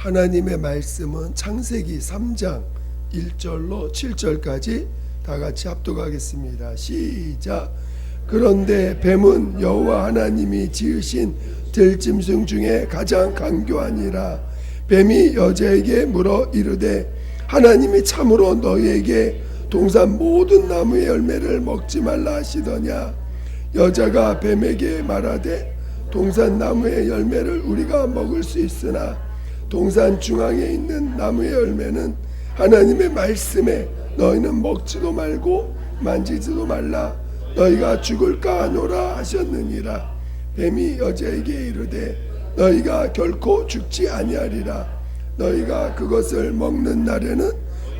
하나님의 말씀은 창세기 3장 1절로 7절까지 다 같이 합독하겠습니다. 시작. 그런데 뱀은 여호와 하나님이 지으신 들짐승 중에 가장 간교하니라. 뱀이 여자에게 물어 이르되 하나님이 참으로 너희에게 동산 모든 나무의 열매를 먹지 말라 하시더냐. 여자가 뱀에게 말하되 동산 나무의 열매를 우리가 먹을 수 있으나 동산 중앙에 있는 나무의 열매는 하나님의 말씀에 너희는 먹지도 말고 만지지도 말라. 너희가 죽을까 하노라 하셨느니라. 뱀이 여자에게 이르되 너희가 결코 죽지 아니하리라. 너희가 그것을 먹는 날에는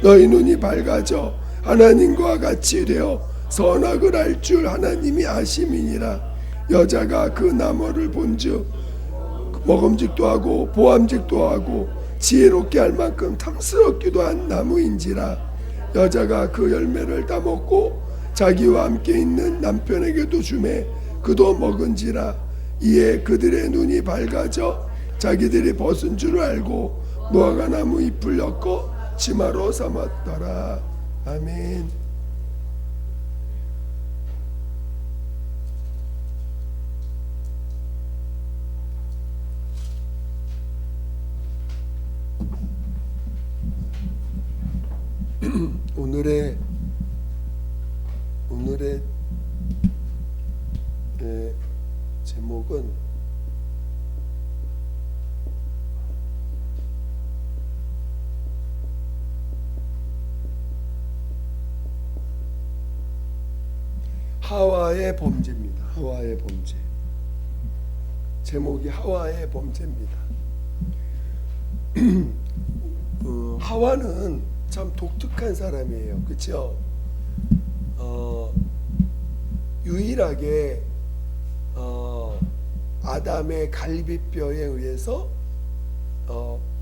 너희 눈이 밝아져 하나님과 같이 되어 선악을 알 줄 하나님이 아심이니라. 여자가 그 나무를 본즉 먹음직도 하고 보암직도 하고 지혜롭게 할 만큼 탐스럽기도 한 나무인지라. 여자가 그 열매를 따먹고 자기와 함께 있는 남편에게도 주매 그도 먹은지라. 이에 그들의 눈이 밝아져 자기들이 벗은 줄 알고 무화과나무 잎을 엮어 치마로 삼았더라. 아멘. 오늘의 제목은 하와의 범죄입니다. 하와의 범죄. 제목이 하와의 범죄입니다. 하와는 참 독특한 사람이에요. 그렇죠? 유일하게 아담의 갈비뼈에 의해서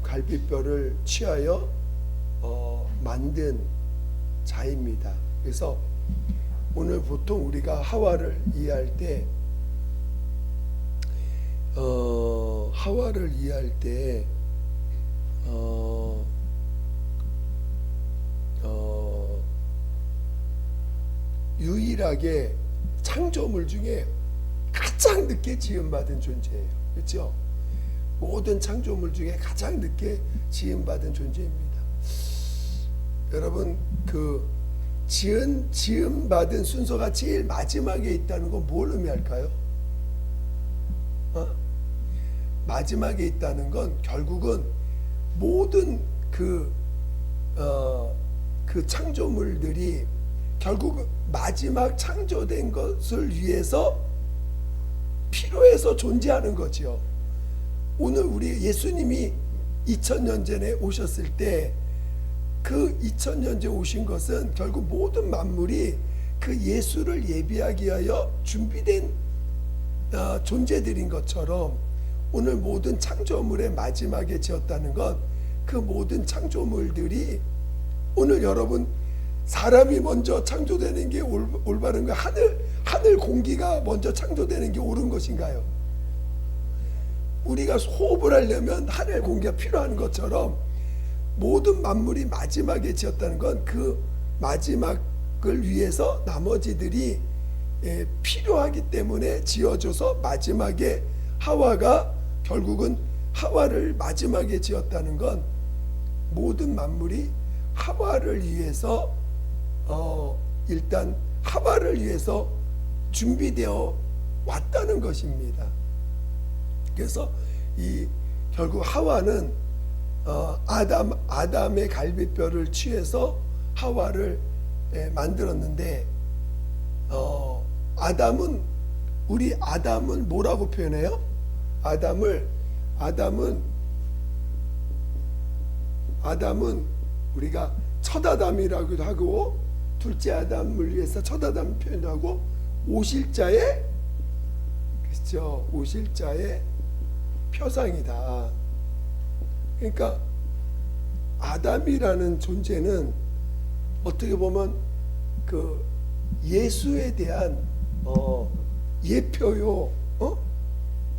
갈비뼈를 취하여 만든 자입니다. 그래서 오늘 보통 우리가 하와를 이해할 때 유일하게 창조물 중에 가장 늦게 지음받은 존재예요. 그렇죠? 모든 창조물 중에 가장 늦게 지음받은 존재입니다. 여러분, 그 지음받은 순서가 제일 마지막에 있다는 건 뭘 의미할까요? 마지막에 있다는 건 결국은 모든 그 창조물들이 결국 마지막 창조된 것을 위해서 필요해서 존재하는 거죠. 오늘 우리 예수님이 2000년 전에 오셨을 때 그 2000년 전에 오신 것은 결국 모든 만물이 그 예수를 예비하기 위하여 준비된 존재들인 것처럼 오늘 모든 창조물의 마지막에 지었다는 건 그 모든 창조물들이 오늘 여러분 사람이 먼저 창조되는 게 올바른 거 하늘 공기가 먼저 창조되는 게 옳은 것인가요? 우리가 호흡을 하려면 하늘 공기가 필요한 것처럼 모든 만물이 마지막에 지었다는 건 그 마지막을 위해서 나머지들이 필요하기 때문에 지어줘서 마지막에 하와가 결국은 하와를 마지막에 지었다는 건 모든 만물이 하와를 위해서 일단 하와를 위해서 준비되어 왔다는 것입니다. 그래서 결국 하와는 아담의 갈비뼈를 취해서 하와를 만들었는데 우리 아담은 뭐라고 표현해요? 아담은 우리가 첫 아담이라고도 하고 둘째 아담을 위해서 첫 아담 표현하고 오실자의 그렇죠? 오실자의 표상이다. 그러니까 아담이라는 존재는 어떻게 보면 그 예수에 대한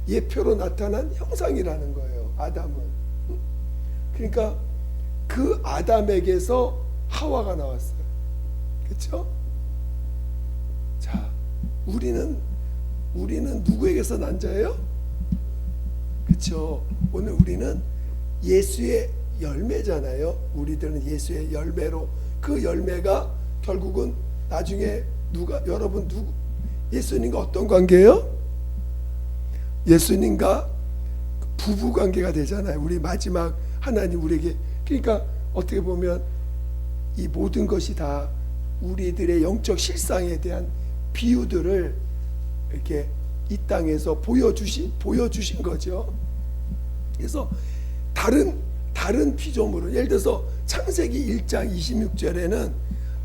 예표로 나타난 형상이라는 거예요. 아담은. 그러니까 그 아담에게서 하와가 나왔어요. 그렇죠? 자, 우리는 누구에게서 난 자예요? 그렇죠? 오늘 우리는 예수의 열매잖아요. 우리들은 예수의 열매로, 그 열매가 결국은 나중에 예수님과 어떤 관계예요? 예수님과 부부 관계가 되잖아요. 우리 마지막 하나님 우리에게. 그러니까 어떻게 보면 이 모든 것이 다 우리들의 영적 실상에 대한 비유들을 이렇게 이 땅에서 보여주신 거죠. 그래서 다른 피조물은, 예를 들어서 창세기 1장 26절에는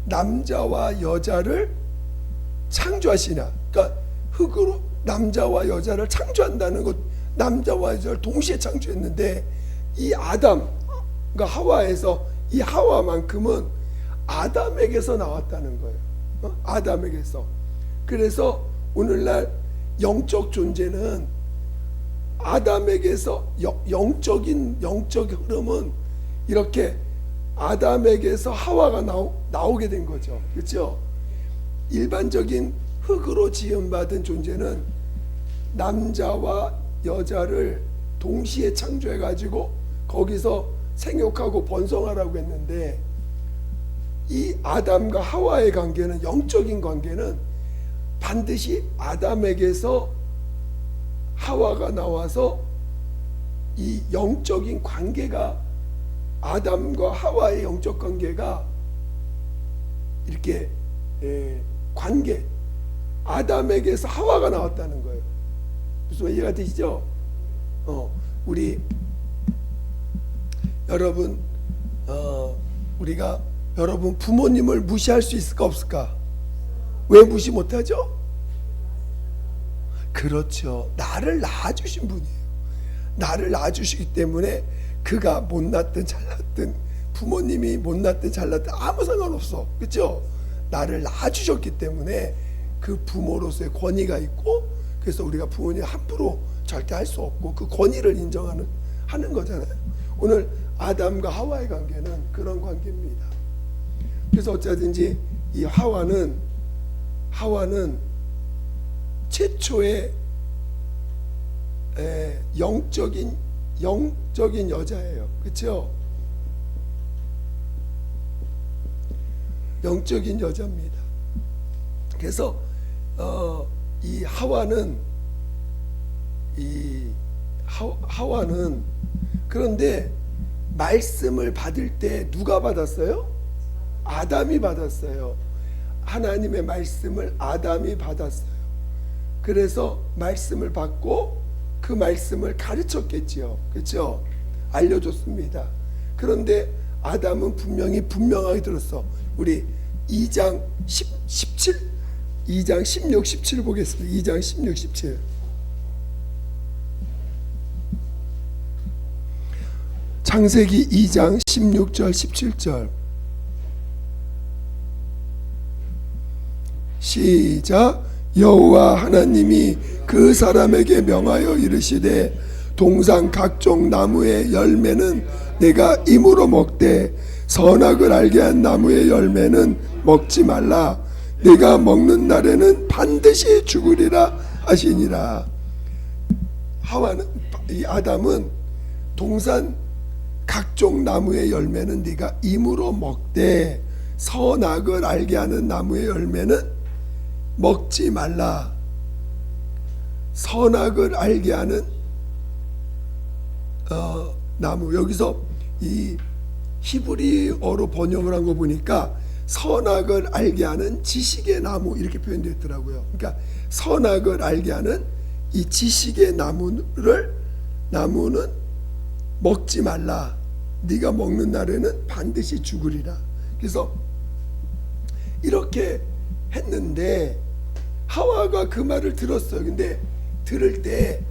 남자와 여자를 창조하시나, 그러니까 흙으로 남자와 여자를 창조한다는 것, 남자와 여자를 동시에 창조했는데, 이 아담, 그러니까 하와에서, 이 하와만큼은 아담에게서 나왔다는 거예요. 아담에게서. 그래서 오늘날 영적 존재는 아담에게서, 영적인 흐름은 이렇게 아담에게서 하와가 나오게 된 거죠. 그렇죠? 일반적인 흙으로 지음받은 존재는 남자와 여자를 동시에 창조해 가지고 거기서 생육하고 번성하라고 했는데, 이 아담과 하와의 관계는, 영적인 관계는 반드시 아담에게서 하와가 나와서 이 영적인 관계가, 아담과 하와의 영적 관계가 이렇게 관계, 아담에게서 하와가 나왔다는 거예요. 무슨 말 이해가 되시죠? 우리 여러분, 우리가 여러분 부모님을 무시할 수 있을까 없을까? 왜 무시 못하죠? 그렇죠. 나를 낳아주신 분이에요. 나를 낳아주시기 때문에 그가 못났든 잘났든, 부모님이 못났든 잘났든 아무 상관없어. 그렇죠? 나를 낳아주셨기 때문에 그 부모로서의 권위가 있고, 그래서 우리가 부모님 함부로 절대 할 수 없고 그 권위를 하는 거잖아요. 오늘 아담과 하와의 관계는 그런 관계입니다. 그래서 어쩌든지 이 하와는 최초의 영적인 여자예요. 그렇죠? 영적인 여자입니다. 그래서 이 하와는 그런데 말씀을 받을 때 누가 받았어요? 아담이 받았어요. 하나님의 말씀을 아담이 받았어요. 그래서 말씀을 받고 그 말씀을 가르쳤겠지요. 그렇죠? 알려줬습니다. 그런데 아담은 분명하게 들었어. 우리 2장 17 2장 16, 17 보겠습니다. 2장 16, 17. 창세기 2장 16절 17절 시작. 여호와 하나님이 그 사람에게 명하여 이르시되 동산 각종 나무의 열매는 내가 임으로 먹되 선악을 알게 한 나무의 열매는 먹지 말라. 내가 먹는 날에는 반드시 죽으리라 하시니라. 이 아담은 동산 각종 나무의 열매는 네가 임으로 먹되 선악을 알게 하는 나무의 열매는 먹지 말라. 선악을 알게 하는 나무, 여기서 이 히브리어로 번역을 한 거 보니까 선악을 알게 하는 지식의 나무 이렇게 표현되어 있더라고요. 그러니까 선악을 알게 하는 이 지식의 나무는 먹지 말라. 네가 먹는 날에는 반드시 죽으리라. 그래서 이렇게 했는데 하와가 그 말을 들었어요. 근데 들을 때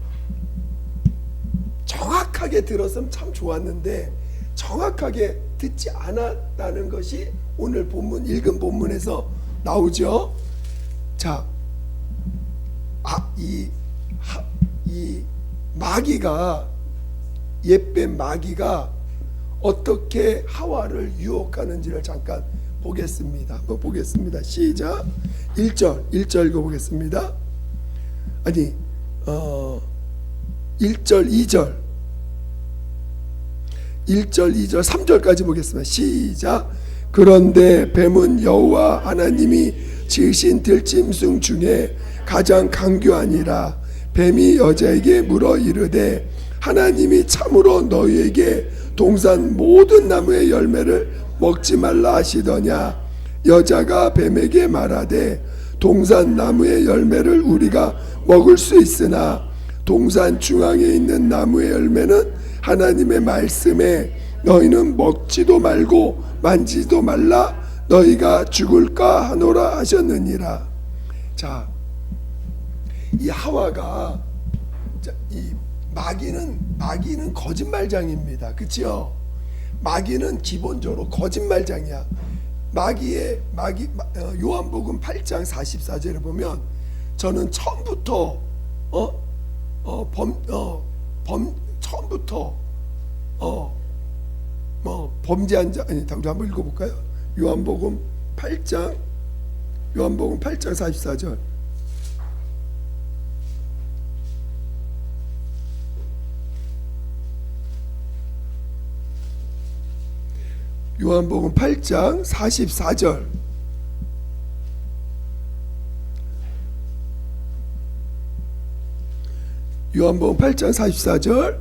정확하게 들었으면 참 좋았는데 정확하게 듣지 않았다는 것이 오늘 본문, 읽은 본문에서 나오죠. 자, 이 마귀가, 옛뱀 마귀가 어떻게 하와를 유혹하는지를 잠깐 보겠습니다. 한번 보겠습니다. 시작. 1절 읽어보겠습니다. 아니 1절 2절 3절까지 보겠습니다. 시작. 그런데 뱀은 여호와 하나님이 지으신 들짐승 중에 가장 강교하니라. 뱀이 여자에게 물어 이르되 하나님이 참으로 너희에게 동산 모든 나무의 열매를 먹지 말라 하시더냐. 여자가 뱀에게 말하되 동산 나무의 열매를 우리가 먹을 수 있으나 동산 중앙에 있는 나무의 열매는 하나님의 말씀에 너희는 먹지도 말고 만지도 말라 너희가 죽을까 하노라 하셨느니라. 자, 이 하와가 이 마귀는 거짓말장입니다. 그렇죠? 마귀는 기본적으로 거짓말장이야. 요한복음 8장 44절에 보면 저는 처음부터 범죄한 자 아니 당장 한번 읽어볼까요? 요한복음 8장 44절. 요한복음 8장 44절. 요한복음 8장 44절.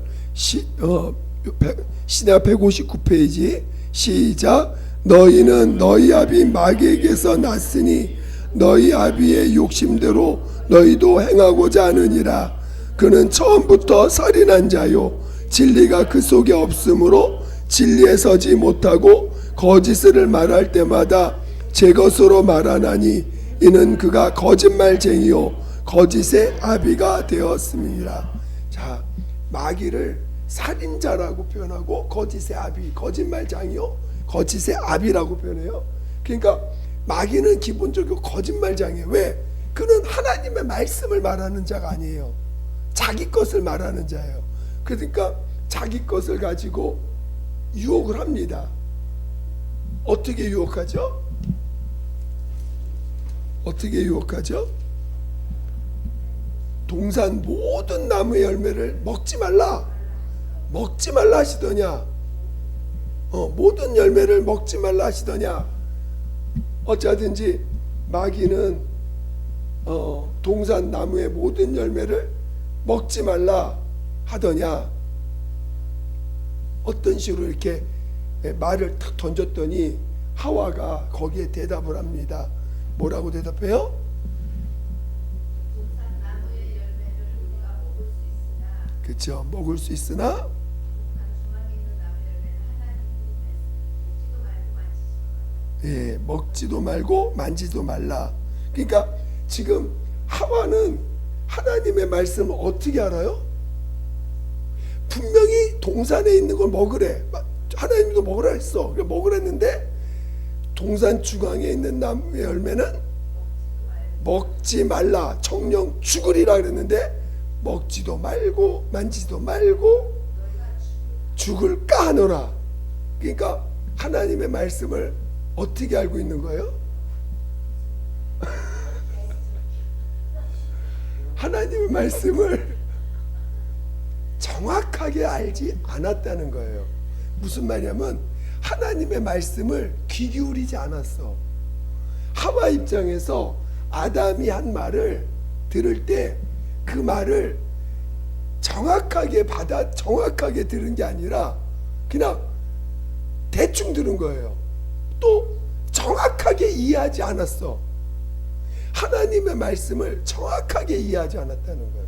시내가 159페이지. 시작. 너희는 너희 아비 마귀에게서 났으니 너희 아비의 욕심대로 너희도 행하고자 하느니라. 그는 처음부터 살인한 자요 진리가 그 속에 없으므로 진리에 서지 못하고 거짓을 말할 때마다 제 것으로 말하나니 이는 그가 거짓말쟁이요 거짓의 아비가 되었음이라. 자, 마귀를 살인자라고 표현하고 거짓의 아비, 거짓말장이요 거짓의 아비라고 표현해요. 그러니까 마귀는 기본적으로 거짓말장이에요. 왜? 그는 하나님의 말씀을 말하는 자가 아니에요. 자기 것을 말하는 자예요. 그러니까 자기 것을 가지고 유혹을 합니다. 어떻게 유혹하죠? 어떻게 유혹하죠? 동산 모든 나무의 열매를 먹지 말라 하시더냐. 모든 열매를 먹지 말라 하시더냐. 어쩌든지 마귀는 동산 나무의 모든 열매를 먹지 말라 하더냐. 어떤 식으로 이렇게 말을 탁 던졌더니 하와가 거기에 대답을 합니다. 뭐라고 대답해요? 동산 나무의 열매를 우리가 먹을 수 있으나 그렇죠. 먹을 수 있으나 동산 중앙에 있는 나무 열매는 하나님이 먹지도 말고 만지지도 말라. 그러니까 지금 하와는 하나님의 말씀을 어떻게 알아요? 분명히 동산에 있는 걸 먹으래. 하나님도 먹으라 했어. 먹으라 했는데 동산 중앙에 있는 나무의 열매는 먹지 말라. 정령 죽으리라 그랬는데 먹지도 말고 만지지도 말고 죽을까 하노라. 그러니까 하나님의 말씀을 어떻게 알고 있는 거예요? 하나님의 말씀을 정확하게 알지 않았다는 거예요. 무슨 말이냐면 하나님의 말씀을 귀 기울이지 않았어. 하와 입장에서 아담이 한 말을 들을 때 그 말을 정확하게 들은 게 아니라 그냥 대충 들은 거예요. 또 정확하게 이해하지 않았어. 하나님의 말씀을 정확하게 이해하지 않았다는 거예요.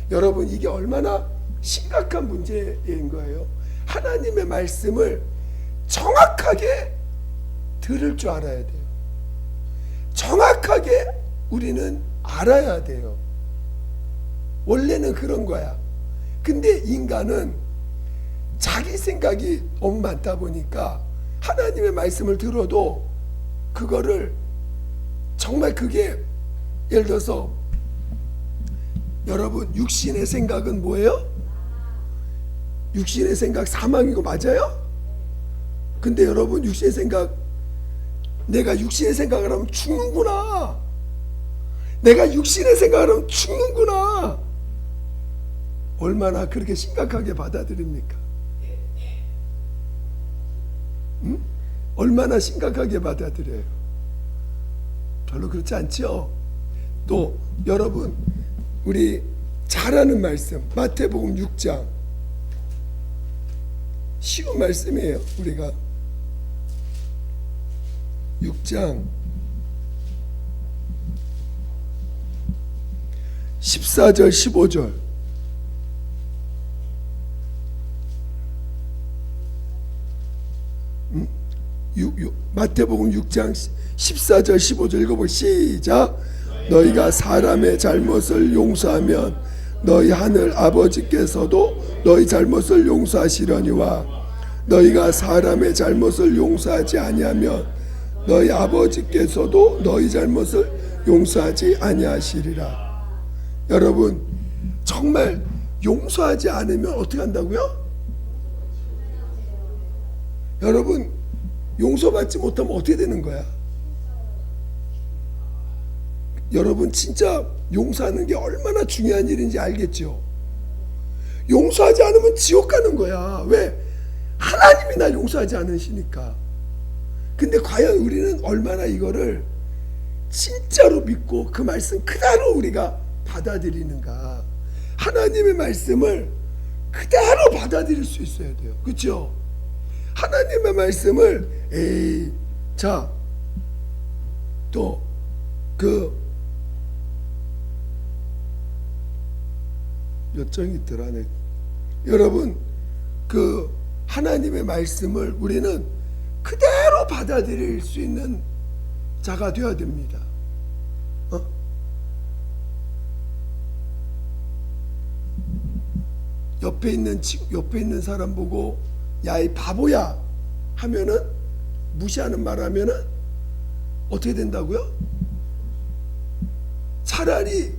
여러분, 이게 얼마나 심각한 문제인 거예요. 하나님의 말씀을 정확하게 들을 줄 알아야 돼요. 정확하게 우리는 알아야 돼요. 원래는 그런 거야. 근데 인간은 자기 생각이 너무 많다 보니까 하나님의 말씀을 들어도 그거를 정말 그게 예를 들어서 여러분, 육신의 생각은 뭐예요? 육신의 생각 사망이고 맞아요? 근데 여러분 육신의 생각, 내가 육신의 생각을 하면 죽는구나. 내가 육신의 생각을 하면 죽는구나. 얼마나 그렇게 심각하게 받아들입니까? 응? 얼마나 심각하게 받아들여요? 별로 그렇지 않죠? 또 여러분 우리 잘 아는 말씀 마태복음 6장, 쉬운 말씀이에요. 우리가 6장 14절 15절 마태복음 6장 14절 15절 읽어보 시작. 너희가 사람의 잘못을 용서하면 너희 하늘 아버지께서도 너희 잘못을 용서하시려니와 너희가 사람의 잘못을 용서하지 아니하면 너희 아버지께서도 너희 잘못을 용서하지 아니하시리라. 여러분 정말 용서하지 않으면 어떻게 한다고요? 여러분 용서받지 못하면 어떻게 되는 거야? 여러분 진짜 용서하는 게 얼마나 중요한 일인지 알겠죠? 용서하지 않으면 지옥 가는 거야. 왜? 하나님이 날 용서하지 않으시니까. 근데 과연 우리는 얼마나 이거를 진짜로 믿고 그 말씀 그대로 우리가 받아들이는가. 하나님의 말씀을 그대로 받아들일 수 있어야 돼요. 그렇죠? 하나님의 말씀을 자, 또 몇 장이 있더라. 여러분 그 하나님의 말씀을 우리는 그대로 받아들일 수 있는 자가 되어야 됩니다. 옆에 있는 사람 보고 야 이 바보야 하면은, 무시하는 말 하면은 어떻게 된다고요? 차라리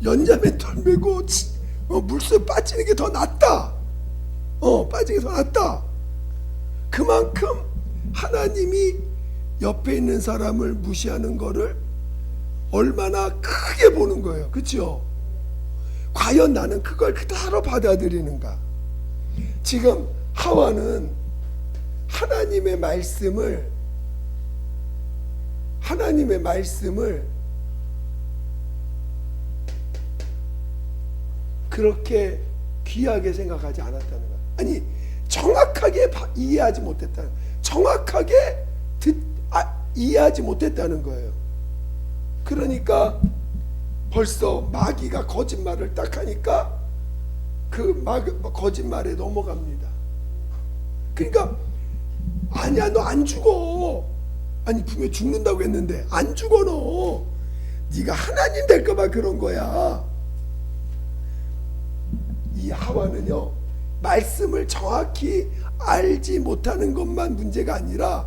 연자매 털매고 물속에 빠지는 게 더 낫다. 빠지는 게 더 낫다. 그만큼 하나님이 옆에 있는 사람을 무시하는 거를 얼마나 크게 보는 거예요. 그렇죠? 과연 나는 그걸 그대로 받아들이는가? 지금 하와는 하나님의 말씀을 그렇게 귀하게 생각하지 않았다는 거야. 아니 정확하게 이해하지 못했다는, 정확하게 이해하지 못했다는 거예요. 그러니까 벌써 마귀가 거짓말을 딱 하니까 그 거짓말에 넘어갑니다. 그러니까 아니야 너 안 죽어. 아니 분명히 죽는다고 했는데 안 죽어 너. 네가 하나님 될까 봐 그런 거야. 이 하와는요 말씀을 정확히 알지 못하는 것만 문제가 아니라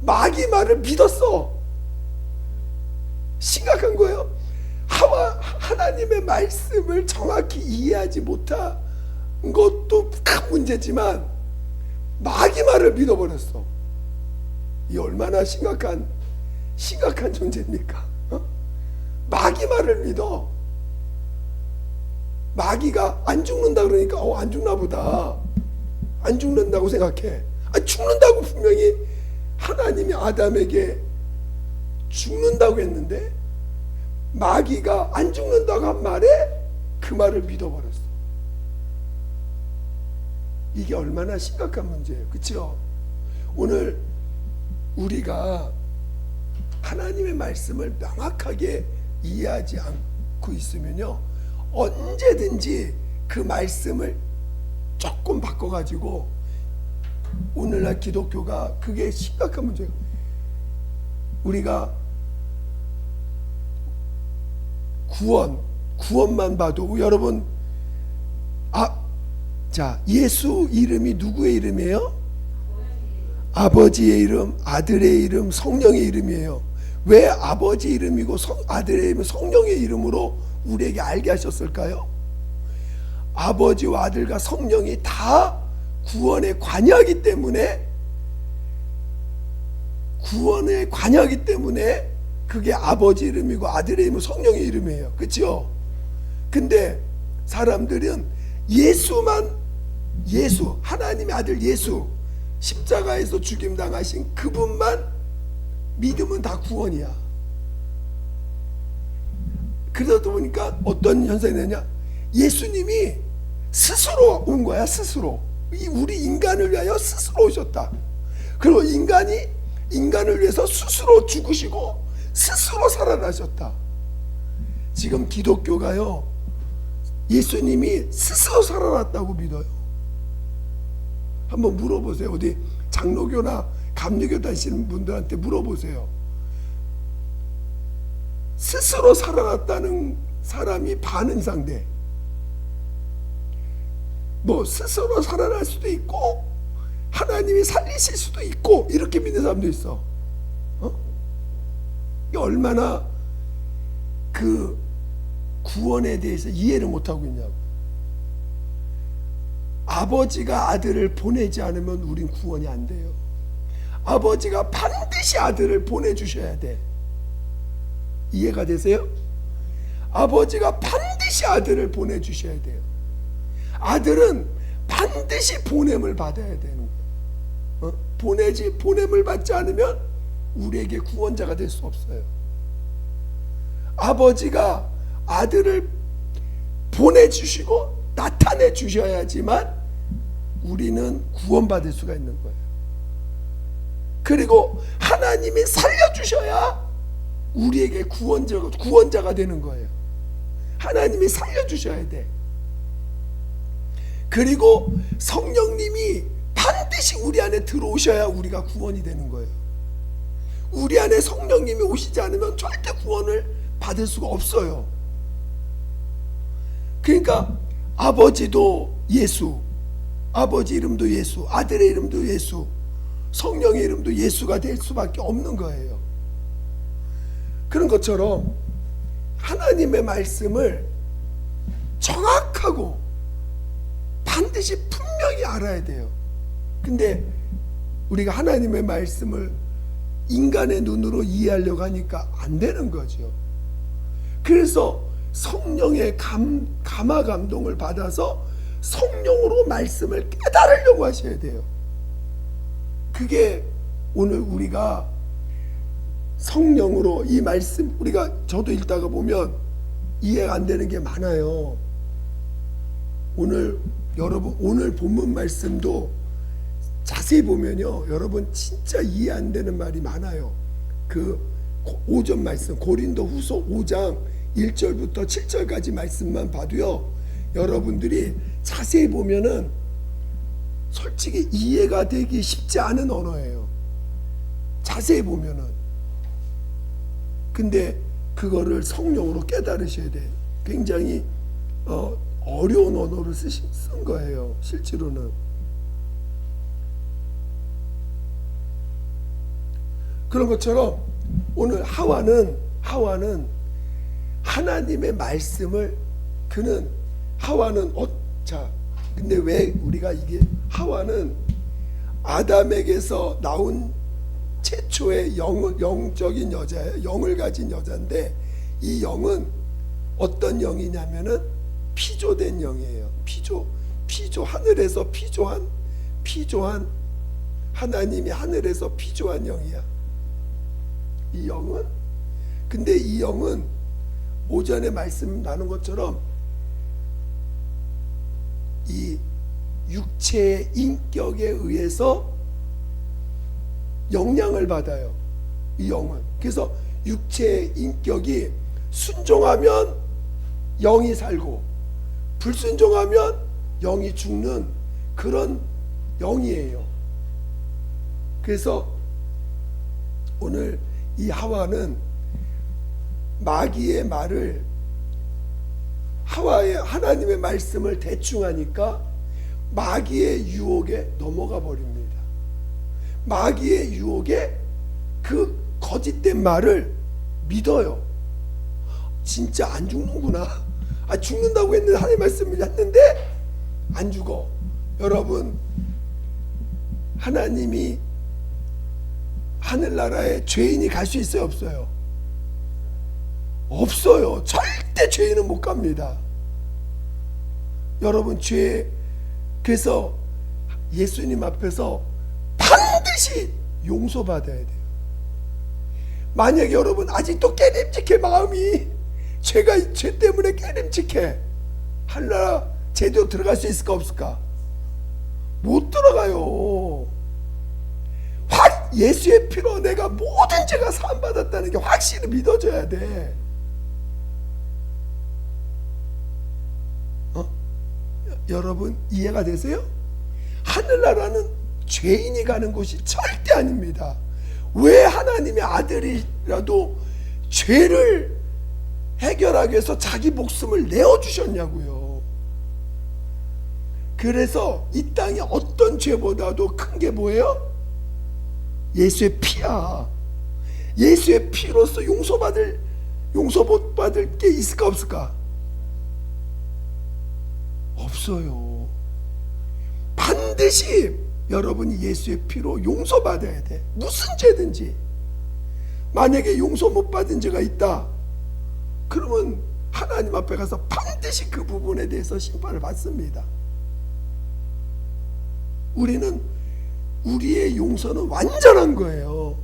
마귀 말을 믿었어. 심각한 거예요. 하나님의 말씀을 정확히 이해하지 못한 것도 큰 문제지만 마귀 말을 믿어버렸어. 이 얼마나 심각한 존재입니까? 마귀 말을 믿어. 마귀가 안 죽는다 그러니까 안 죽나 보다. 안 죽는다고 생각해. 죽는다고 분명히 하나님이 아담에게 죽는다고 했는데 마귀가 안 죽는다고 한 말에 그 말을 믿어버렸어. 이게 얼마나 심각한 문제예요. 그렇죠? 오늘 우리가 하나님의 말씀을 명확하게 이해하지 않고 있으면요 언제든지 그 말씀을 조금 바꿔가지고, 오늘날 기독교가 그게 심각한 문제예요. 우리가 구원만 봐도 여러분 자 예수 이름이 누구의 이름이에요? 아버지의 이름, 아들의 이름, 성령의 이름이에요. 왜 아버지 이름이고 아들의 이름, 성령의 이름으로 우리에게 알게 하셨을까요? 아버지와 아들과 성령이 다 구원에 관여하기 때문에 구원에 관여하기 때문에 그게 아버지 이름이고 아들의 이름은 성령의 이름이에요. 그렇죠? 근데 사람들은 예수 하나님의 아들 예수 십자가에서 죽임당하신 그분만 믿으면 다 구원이야. 그러다 보니까 어떤 현상이 되냐, 예수님이 스스로 온 거야. 스스로 우리 인간을 위하여 스스로 오셨다. 그리고 인간을 위해서 스스로 죽으시고 스스로 살아나셨다. 지금 기독교가요, 예수님이 스스로 살아났다고 믿어요. 한번 물어보세요. 어디 장로교나 감리교 다니시는 분들한테 물어보세요. 스스로 살아났다는 사람이 반 이상 돼. 뭐 스스로 살아날 수도 있고 하나님이 살리실 수도 있고 이렇게 믿는 사람도 있어. 얼마나 그 구원에 대해서 이해를 못하고 있냐고. 아버지가 아들을 보내지 않으면 우린 구원이 안 돼요. 아버지가 반드시 아들을 보내주셔야 돼. 이해가 되세요? 아버지가 반드시 아들을 보내주셔야 돼요. 아들은 반드시 보냄을 받아야 되는 거예요. 보냄을 받지 않으면 우리에게 구원자가 될 수 없어요. 아버지가 아들을 보내주시고 나타내 주셔야지만 우리는 구원받을 수가 있는 거예요. 그리고 하나님이 살려주셔야 우리에게 구원자가 되는 거예요. 하나님이 살려주셔야 돼. 그리고 성령님이 반드시 우리 안에 들어오셔야 우리가 구원이 되는 거예요. 우리 안에 성령님이 오시지 않으면 절대 구원을 받을 수가 없어요. 그러니까 아버지도 예수, 아버지 이름도 예수, 아들의 이름도 예수, 성령의 이름도 예수가 될 수밖에 없는 거예요. 그런 것처럼 하나님의 말씀을 정확하고 반드시 분명히 알아야 돼요. 근데 우리가 하나님의 말씀을 인간의 눈으로 이해하려고 하니까 안 되는 거죠. 그래서 성령의 감화 감동을 받아서 성령으로 말씀을 깨달으려고 하셔야 돼요. 그게 오늘 우리가 성령으로 이 말씀, 우리가 저도 읽다가 보면 이해가 안 되는 게 많아요. 여러분 오늘 본문 말씀도 자세히 보면요, 여러분 진짜 이해 안 되는 말이 많아요. 그 5절 말씀, 고린도후서 5장 1절부터 7절까지 말씀만 봐도요, 여러분들이 자세히 보면은 솔직히 이해가 되기 쉽지 않은 언어예요. 자세히 보면은. 근데 그거를 성령으로 깨달으셔야 돼. 굉장히 어려운 언어를 쓴 거예요, 실제로는. 그런 것처럼 오늘 하와는 하나님의 말씀을 근데 왜 우리가 이게 하와는 아담에게서 나온 최초의 영적인 여자예요. 영을 가진 여자인데 이 영은 어떤 영이냐면은 피조된 영이에요. 피조 하늘에서 피조한 하나님이 하늘에서 피조한 영이야. 이 영은, 근데 이 영은 오전에 말씀 나눈 것처럼 이 육체의 인격에 의해서 영향을 받아요, 이 영은. 그래서 육체의 인격이 순종하면 영이 살고 불순종하면 영이 죽는 그런 영이에요. 그래서 오늘 이 하와는 마귀의 말을, 하나님의 말씀을 대충 하니까 마귀의 유혹에 넘어가 버립니다. 마귀의 유혹에 그 거짓된 말을 믿어요. 진짜 안 죽는구나. 죽는다고 했는데 하나님 말씀을 했는데 안 죽어. 여러분, 하나님이 하늘나라에 죄인이 갈 수 있어요, 없어요? 없어요. 절대 죄인은 못 갑니다. 여러분, 그래서 예수님 앞에서 반드시 용서받아야 돼요. 만약에 여러분 아직도 깨림직해, 마음이 죄 때문에 깨림직해, 하늘나라 제대로 들어갈 수 있을까 없을까? 못 들어가요. 예수의 피로 내가 모든 죄가 사함받았다는 게 확실히 믿어져야 돼. 여러분 이해가 되세요? 하늘나라는 죄인이 가는 곳이 절대 아닙니다. 왜 하나님의 아들이라도 죄를 해결하기 위해서 자기 목숨을 내어주셨냐고요. 그래서 이 땅에 어떤 죄보다도 큰 게 뭐예요? 예수의 피야. 예수의 피로서 용서 못 받을 게 있을까 없을까? 없어요. 반드시 여러분이 예수의 피로 용서받아야 돼. 무슨 죄든지. 만약에 용서 못 받은 죄가 있다, 그러면 하나님 앞에 가서 반드시 그 부분에 대해서 심판을 받습니다. 우리의 용서는 완전한 거예요.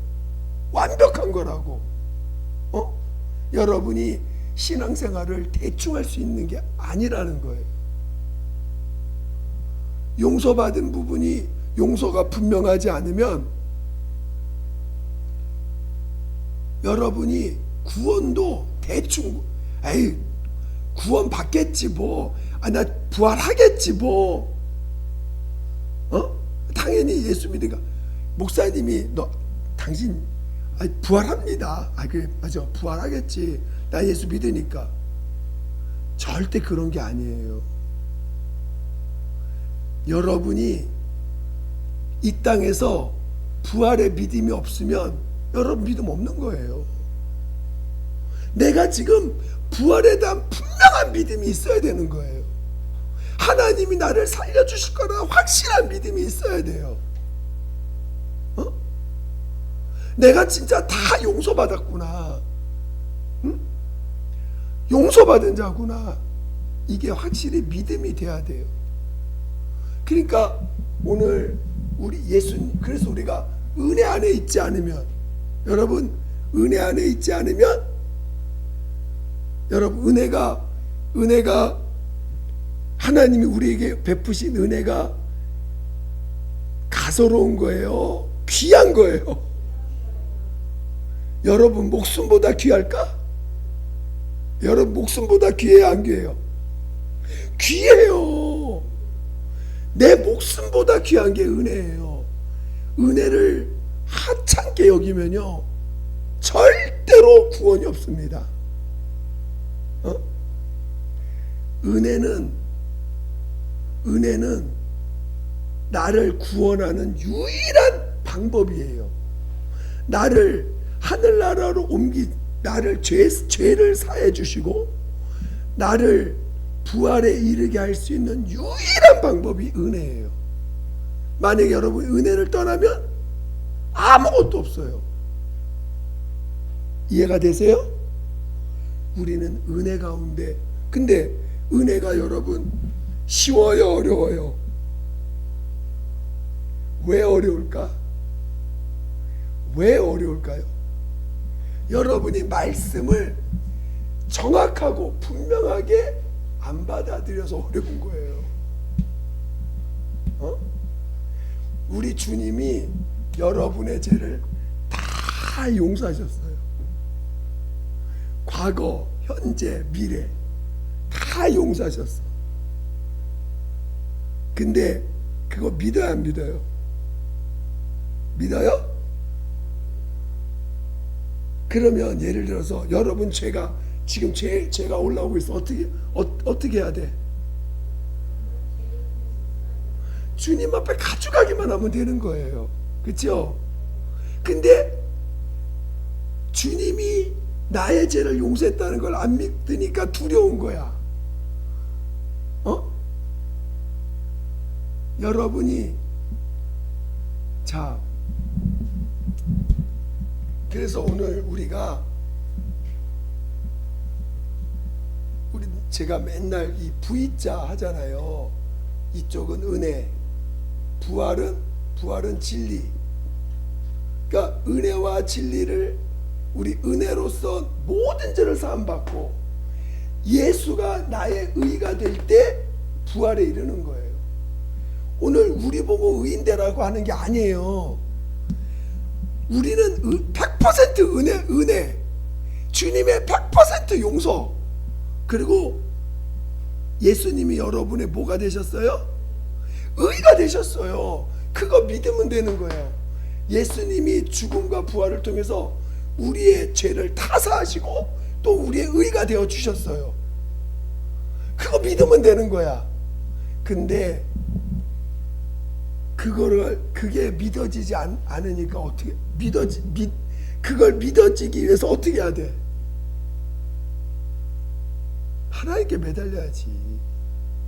완벽한 거라고. 여러분이 신앙생활을 대충 할 수 있는 게 아니라는 거예요. 용서받은 부분이 용서가 분명하지 않으면 여러분이 구원도 대충, 에이, 구원 받겠지 뭐, 나 부활하겠지 뭐, 당연히 예수 믿으니까 목사님이 당신 부활합니다. 그래, 맞아, 부활하겠지, 나 예수 믿으니까. 절대 그런 게 아니에요. 여러분이 이 땅에서 부활의 믿음이 없으면 여러분 믿음 없는 거예요. 내가 지금 부활에 대한 분명한 믿음이 있어야 되는 거예요. 하나님이 나를 살려주실 거라 확실한 믿음이 있어야 돼요. 내가 진짜 다 용서받았구나, 용서받은 자구나, 이게 확실히 믿음이 돼야 돼요. 그러니까 오늘 우리 예수님, 그래서 우리가 은혜 안에 있지 않으면, 여러분 은혜 안에 있지 않으면 여러분 은혜가 하나님이 우리에게 베푸신 은혜가 가소로운 거예요, 귀한 거예요. 여러분 목숨보다 귀할까? 여러분 목숨보다 귀해요, 안 귀해요? 귀해요. 내 목숨보다 귀한 게 은혜예요. 은혜를 하찮게 여기면요 절대로 구원이 없습니다. 은혜는 나를 구원하는 유일한 방법이에요. 나를 하늘나라로 나를 죄를 사해 주시고 나를 부활에 이르게 할 수 있는 유일한 방법이 은혜예요. 만약에 여러분 은혜를 떠나면 아무것도 없어요. 이해가 되세요? 우리는 은혜 가운데, 근데 은혜가 여러분 쉬워요, 어려워요? 왜 어려울까? 왜 어려울까요? 여러분이 말씀을 정확하고 분명하게 안 받아들여서 어려운 거예요. 우리 주님이 여러분의 죄를 다 용서하셨어요. 과거, 현재, 미래 다 용서하셨어. 근데 그거 믿어요, 안 믿어요? 믿어요? 그러면 예를 들어서 여러분 지금 죄가 올라오고 있어. 어떻게 해야 돼? 주님 앞에 가져가기만 하면 되는 거예요. 그렇죠? 근데 주님이 나의 죄를 용서했다는 걸 안 믿으니까 두려운 거야. 여러분이 그래서 오늘 제가 맨날 이 V자 하잖아요. 이쪽은 은혜, 부활은 진리. 그러니까 은혜와 진리를 우리 은혜로서 모든 죄를 사함받고 예수가 나의 의가 될 때 부활에 이르는 거예요. 오늘 우리 보고 의인되라고 하는 게 아니에요. 우리는 100% 은혜, 주님의 100% 용서. 그리고 예수님이 여러분의 뭐가 되셨어요? 의가 되셨어요. 그거 믿으면 되는 거예요. 예수님이 죽음과 부활을 통해서 우리의 죄를 다 사하시고 또 우리의 의가 되어 주셨어요. 그거 믿으면 되는 거야. 근데 그게 믿어지지 않으니까 어떻게 그걸 믿어지기 위해서 어떻게 해야 돼? 하나님께 매달려야지.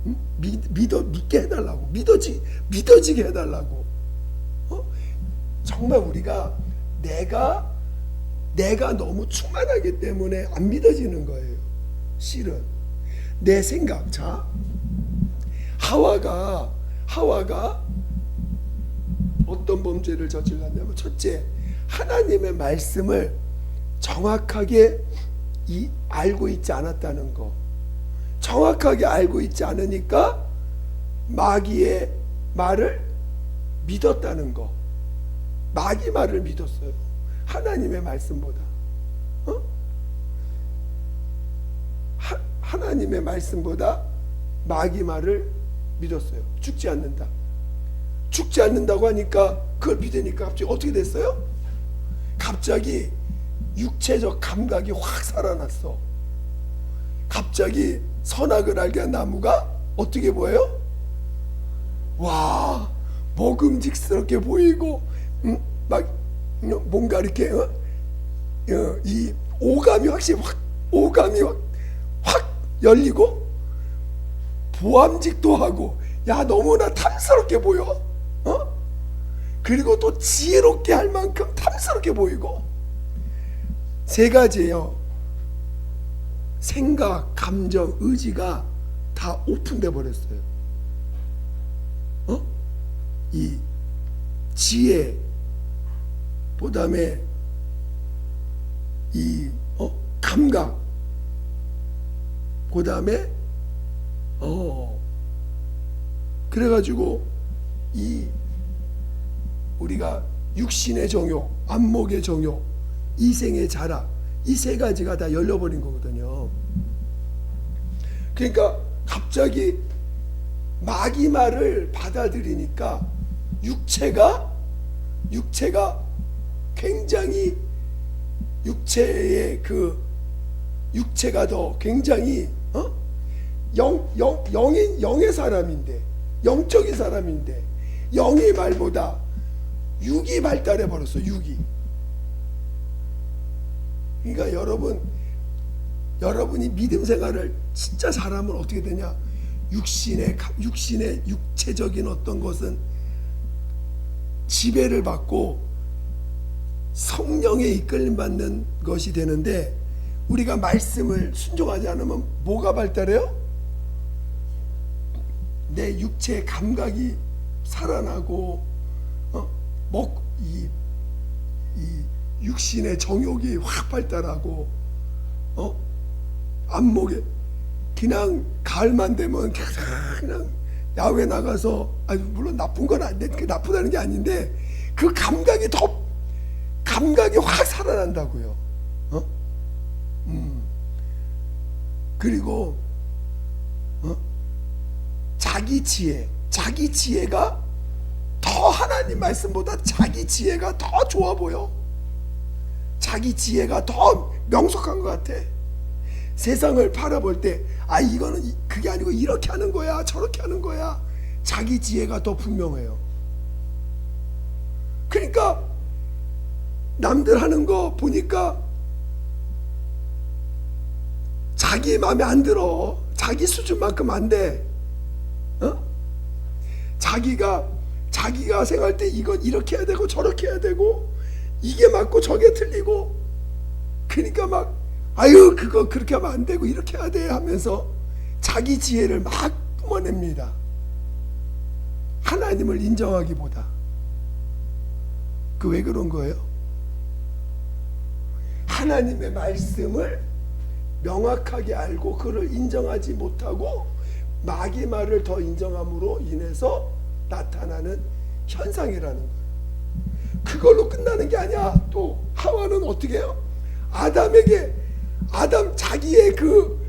응? 믿게 해달라고. 믿어지게 해달라고. 정말 우리가 내가 너무 충만하기 때문에 안 믿어지는 거예요. 실은 내 생각. 자, 하와가 어떤 범죄를 저질렀냐면, 첫째, 하나님의 말씀을 정확하게 알고 있지 않았다는 거. 정확하게 알고 있지 않으니까 마귀의 말을 믿었다는 거. 마귀 말을 믿었어요. 하나님의 말씀보다. 하나님의 말씀보다 마귀 말을 믿었어요. 죽지 않는다고 하니까 그걸 믿으니까 갑자기 어떻게 됐어요? 갑자기 육체적 감각이 확 살아났어. 갑자기 선악을 알게 한 나무가 어떻게 보여요? 와, 먹음직스럽게 보이고, 막 뭔가 이렇게 이 오감이 확 열리고 보암직도 하고, 야, 너무나 탐스럽게 보여. 그리고 또 지혜롭게 할 만큼 탐스럽게 보이고. 세 가지예요. 생각, 감정, 의지가 다 오픈돼 버렸어요. 이 지혜, 그다음에 이 감각, 그다음에 그래가지고 우리가 육신의 정욕, 안목의 정욕, 이생의 자락, 이 세 가지가 다 열려버린 거거든요. 그러니까 갑자기 마귀 말을 받아들이니까 육체가 굉장히 육체가 더 굉장히 영의 사람인데, 영적인 사람인데 영의 말보다 육이 발달해 버렸어. 육이. 그러니까 여러분이 믿음 생활을 진짜 잘하면 어떻게 되냐? 육신의 육체적인 어떤 것은 지배를 받고 성령의 이끌림 받는 것이 되는데, 우리가 말씀을 순종하지 않으면 뭐가 발달해요? 내 육체의 감각이 살아나고 이 육신의 정욕이 확 발달하고 안목에 그냥 가을만 되면 그냥 야외 나가서, 물론 나쁜 건 아닌데, 나쁘다는 게 아닌데 그 감각이 확 살아난다고요. 그리고 자기 지혜가 더 하나님 말씀보다 자기 지혜가 더 좋아 보여. 자기 지혜가 더 명석한 것 같아. 세상을 바라볼 때 이거는 그게 아니고 이렇게 하는 거야, 저렇게 하는 거야. 자기 지혜가 더 분명해요. 그러니까 남들 하는 거 보니까 자기 마음에 안 들어. 자기 수준만큼 안 돼. 자기가 생각할 때 이건 이렇게 해야 되고 저렇게 해야 되고, 이게 맞고 저게 틀리고, 그러니까 막 아유 그거 그렇게 하면 안 되고 이렇게 해야 돼 하면서 자기 지혜를 막 뿜어냅니다. 하나님을 인정하기보다. 그 왜 그런 거예요? 하나님의 말씀을 명확하게 알고 그를 인정하지 못하고 마귀 말을 더 인정함으로 인해서 나타나는 현상이라는 거예요. 그걸로 끝나는 게 아니야. 또 하와는 어떻게 해요? 아담 자기의 그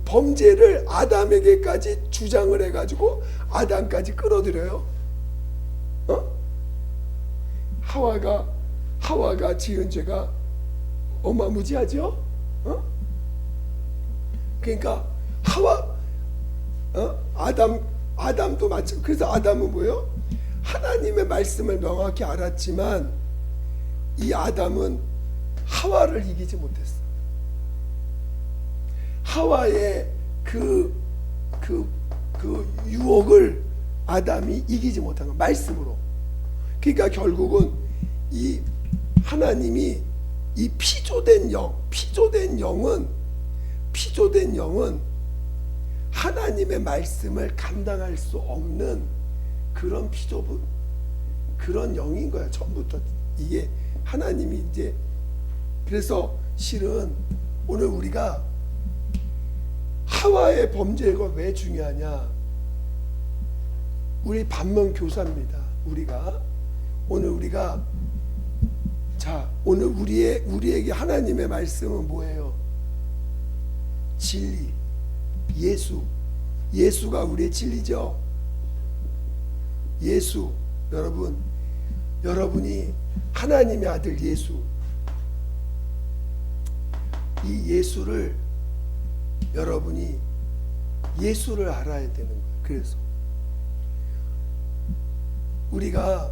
범죄를 아담에게까지 주장을 해가지고 아담까지 끌어들여요. 하와가 지은 죄가 어마무지하죠. 그러니까 아담도 마찬가지. 그래서 아담은 뭐예요? 하나님의 말씀을 명확히 알았지만 이 아담은 하와를 이기지 못했어. 하와의 그 유혹을 아담이 이기지 못한 거야. 말씀으로. 그러니까 결국은 이 하나님이 이 피조된 영은 하나님의 말씀을 감당할 수 없는 그런 그런 영인 거야. 처음부터 이게 하나님이 이제. 그래서 실은 오늘 우리가 하와의 범죄가 왜 중요하냐? 우리 반면 교사입니다. 오늘 우리에게 하나님의 말씀은 뭐예요? 진리, 예수가 우리의 진리죠. 예수, 여러분이 하나님의 아들 예수, 이 여러분이 예수를 알아야 되는 거예요. 그래서 우리가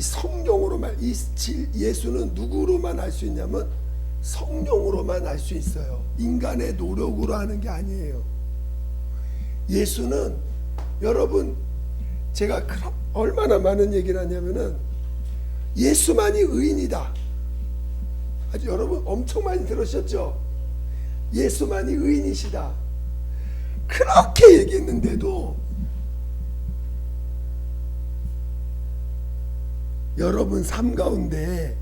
성령으로만 예수는 누구로만 알 수 있냐면 성령으로만 알 수 있어요. 인간의 노력으로 하는 게 아니에요. 예수는 여러분, 제가 얼마나 많은 얘기를 하냐면은 예수만이 의인이다. 아주 여러분 엄청 많이 들으셨죠? 예수만이 의인이시다. 그렇게 얘기했는데도 여러분 삶 가운데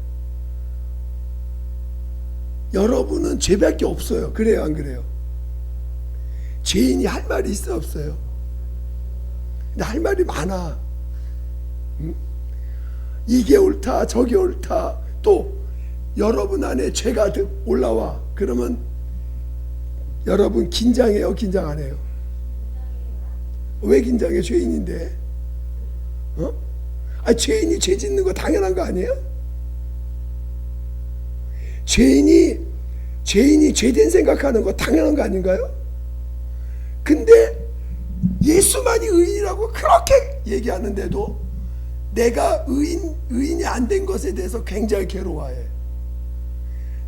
여러분은 죄밖에 없어요. 그래요, 안 그래요? 죄인이 할 말이 있어, 없어요? 근데 할 말이 많아. 이게 옳다, 저게 옳다. 또 여러분 안에 죄가 올라와. 그러면 여러분 긴장해요, 긴장 안 해요? 왜 긴장해? 죄인인데. 죄인이 죄 짓는 거 당연한 거 아니에요? 죄인이 죄된 생각하는 거 당연한 거 아닌가요? 근데 예수만이 의인이라고 그렇게 얘기하는데도 내가 의인이 안 된 것에 대해서 굉장히 괴로워해.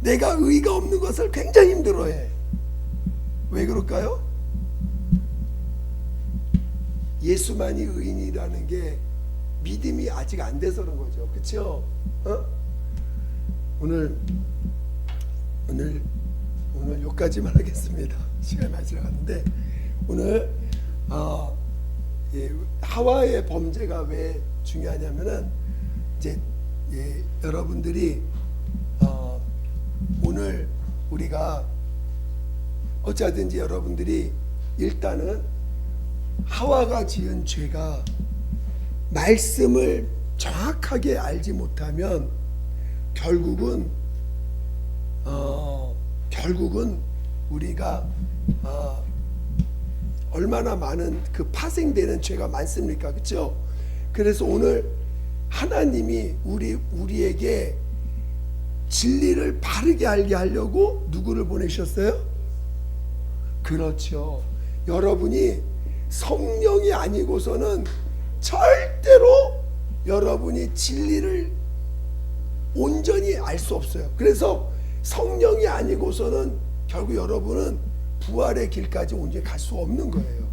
내가 의의가 없는 것을 굉장히 힘들어해. 왜 그럴까요? 예수만이 의인이라는 게 믿음이 아직 안 돼서 그런 거죠. 그렇죠? 오늘 여기까지만 하겠습니다. 시간이 많이 지나갔는데 오늘 하와의 범죄가 왜 중요하냐면은 이제 여러분들이 오늘 우리가 어찌하든지 여러분들이 일단은 하와가 지은 죄가 말씀을 정확하게 알지 못하면 결국은 우리가 얼마나 많은 그 파생되는 죄가 많습니까? 그렇죠? 그래서 오늘 하나님이 우리에게 진리를 바르게 알게 하려고 누구를 보내셨어요? 그렇죠. 여러분이 성령이 아니고서는 절대로 여러분이 진리를 온전히 알 수 없어요. 그래서 성령이 아니고서는 결국 여러분은 부활의 길까지 온전히 갈 수 없는 거예요.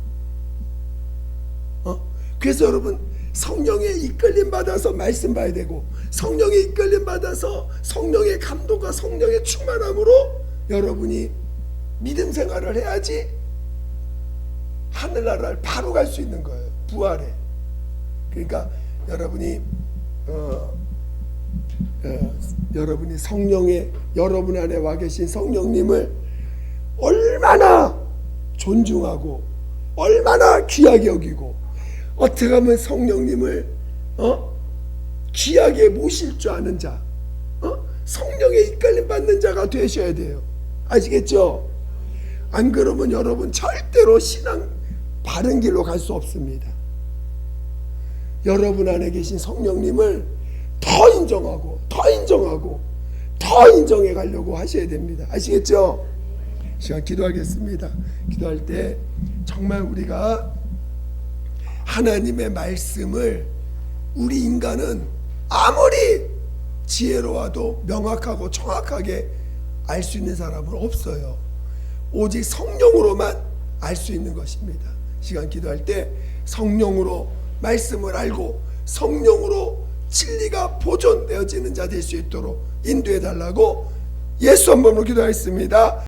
그래서 여러분 성령의 이끌림 받아서 말씀 봐야 되고, 성령의 이끌림 받아서 성령의 감동과 성령의 충만함으로 여러분이 믿음 생활을 해야지 하늘나라를 바로 갈 수 있는 거예요. 부활에. 그러니까 여러분이 여러분이 성령의, 여러분 안에 와 계신 성령님을 얼마나 존중하고 얼마나 귀하게 여기고, 어떻게 하면 성령님을 귀하게 모실 줄 아는 자, 성령의 이끌림 받는 자가 되셔야 돼요. 아시겠죠? 안 그러면 여러분 절대로 신앙 바른 길로 갈 수 없습니다. 여러분 안에 계신 성령님을 더 인정하고 더 인정하고 더 인정해 가려고 하셔야 됩니다. 아시겠죠? 시간 기도하겠습니다. 기도할 때 정말 우리가 하나님의 말씀을, 우리 인간은 아무리 지혜로워도 명확하고 정확하게 알 수 있는 사람은 없어요. 오직 성령으로만 알 수 있는 것입니다. 시간 기도할 때 성령으로 말씀을 알고 성령으로 진리가 보존되어지는 자 될 수 있도록 인도해 달라고 예수 한 번으로 기도하겠습니다.